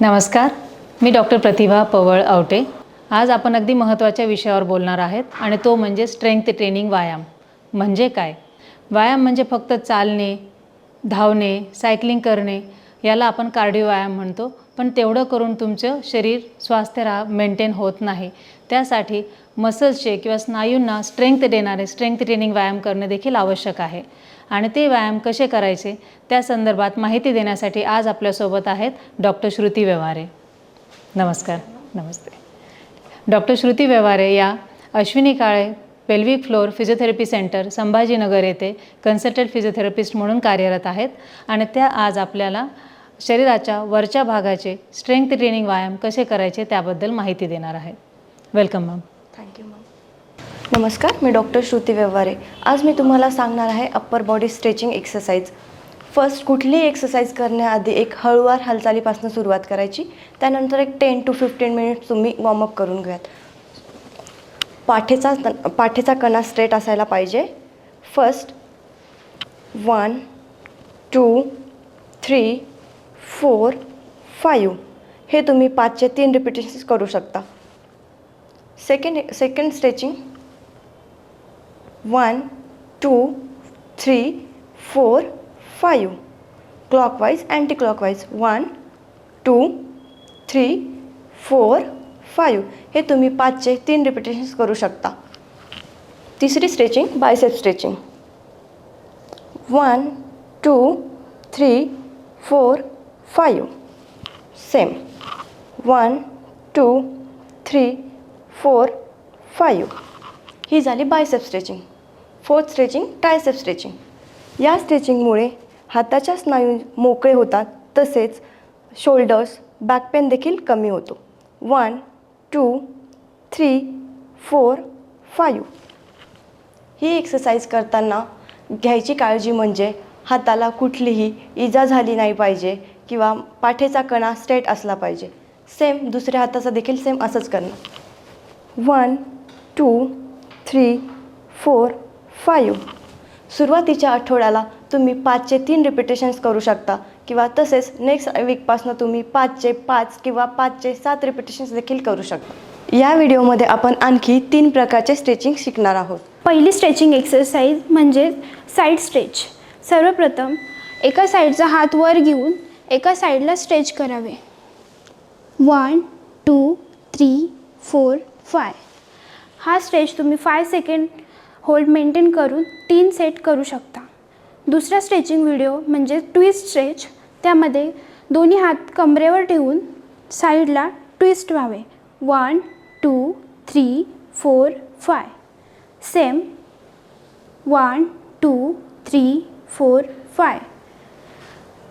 नमस्कार, मी डॉक्टर प्रतिभा पवळ आवटे। आज आपण अगदी महत्त्वाच्या विषयावर बोलणार आहेत आणि तो म्हणजे स्ट्रेंथ ट्रेनिंग व्यायाम। म्हणजे काय? व्यायाम म्हणजे फक्त चालणे, धावणे, सायकलिंग करणे याला आपण कार्डिओ व्यायाम म्हणतो। पण तेवढं करून तुमचं शरीर स्वास्थ्य मेंटेन होत नाही। त्यासाठी मसल्सचे किंवा स्नायूंना स्ट्रेंथ देणारे स्ट्रेंथ ट्रेनिंग व्यायाम करणे देखील आवश्यक आहे। आणि ते व्यायाम कसे करायचे त्या संदर्भात माहिती देण्यासाठी आज आपल्यासोबत आहेत डॉक्टर श्रुती व्यवहारे। नमस्कार। नमस्ते। डॉक्टर श्रुती व्यवहारे या Ashwini Kale pelvic floor physiotherapy centre Sambhajinagar येथे कन्सल्टंट फिजिओथेरपिस्ट म्हणून कार्यरत आहेत आणि त्या आज आपल्याला शरीराच्या वरच्या भागाचे स्ट्रेंथ ट्रेनिंग व्यायाम कसे करायचे त्याबद्दल माहिती देणार आहेत। Welcome ma'am. Thank you ma'am. नमस्कार, मी डॉक्टर श्रुती व्यवहारे। आज मी तुम्हाला सांगणार आहे upper body stretching exercise. First कुठलीही एक्सरसाइज करण्याआधी एक हळूवार हालचालीपासून सुरुवात करायची, त्यानंतर एक 10 to 15 मिनिट्स तुम्ही वॉर्मअप करून घ्यात। पाठीचा कणा स्ट्रेट असायला पाहिजे। फर्स्ट 1 2 3 4 5 हे तुम्ही 5 चे 3 रिपिटेशन्स करू शकता। Second stretching 1 2 3 4 5 clockwise anti clockwise 1 2 3 4 5 हे तुम्ही 5 चे 3 रिपिटेशन्स करू शकता। तिसरी स्ट्रेचिंग बायसेप स्ट्रेचिंग 1 2 3 4 5 सेम 1 2 3 4 5 ही झाली bicep stretching. Fourth stretching tricep stretching. या स्ट्रेचिंगमुळे हाताच्या स्नायू मोकळे होतात, तसेच शोल्डर्स बॅक पेन देखील कमी होतो। 1 2 3 4 5 ही एक्सरसाइज करताना घ्यायची काळजी म्हणजे हाताला कुठलीही इजा झाली नाही पाहिजे किंवा पाठीचा कणा स्ट्रेट असला पाहिजे। सेम दुसऱ्या हाताचा देखील सेम असंच करणं। 1 2 3 4 5 सुरुवातीच्या आठवड्याला तुम्ही 5 चे 3 रिपिटेशन्स करू शकता किंवा तसेच नेक्स्ट वीकपासून तुम्ही 5 चे 5 किंवा 5 चे 7 रिपिटेशन्स देखील करू शकता। या व्हिडिओमध्ये आपण आणखी 3 प्रकारचे स्ट्रेचिंग शिकणार आहोत। पहिली स्ट्रेचिंग एक्सरसाइज म्हणजे साईड स्ट्रेच। सर्वप्रथम एका साईडचा हात वर घेऊन एका साईडला स्ट्रेच करावे। 1 2 3 4 5 हा स्ट्रेच तुम्ही 5 सेकंड होल्ड मेंटेन करून 3 सेट करू शकता। दुसरा स्ट्रेचिंग व्हिडिओ म्हणजे ट्विस्ट स्ट्रेच। त्यामध्ये दोन्ही हात कमरेवर ठेवून साईडला ट्विस्ट व्हावे। 1 2 3 4 5 सेम 1 2 3 4 5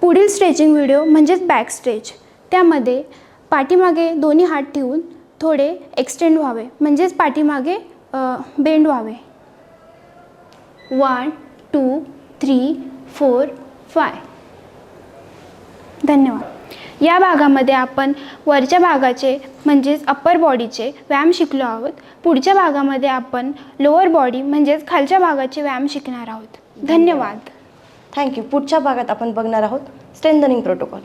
पुढील स्ट्रेचिंग व्हिडिओ म्हणजेच बॅक स्ट्रेच। त्यामध्ये पाठीमागे दोन्ही हात ठेवून थोडे एक्सटेंड व्हावे, म्हणजेच पाठीमागे बेंड व्हावे। 1 2 3 4 5 धन्यवाद। या भागामध्ये आपण वरच्या भागाचे म्हणजेच अप्पर बॉडीचे व्यायाम शिकलो आहोत। पुढच्या भागामध्ये आपण लोअर बॉडी म्हणजेच खालच्या भागाचे व्यायाम शिकणार आहोत। धन्यवाद। थँक्यू। पुढच्या भागात आपण बघणार आहोत स्ट्रेंथनिंग प्रोटोकॉल।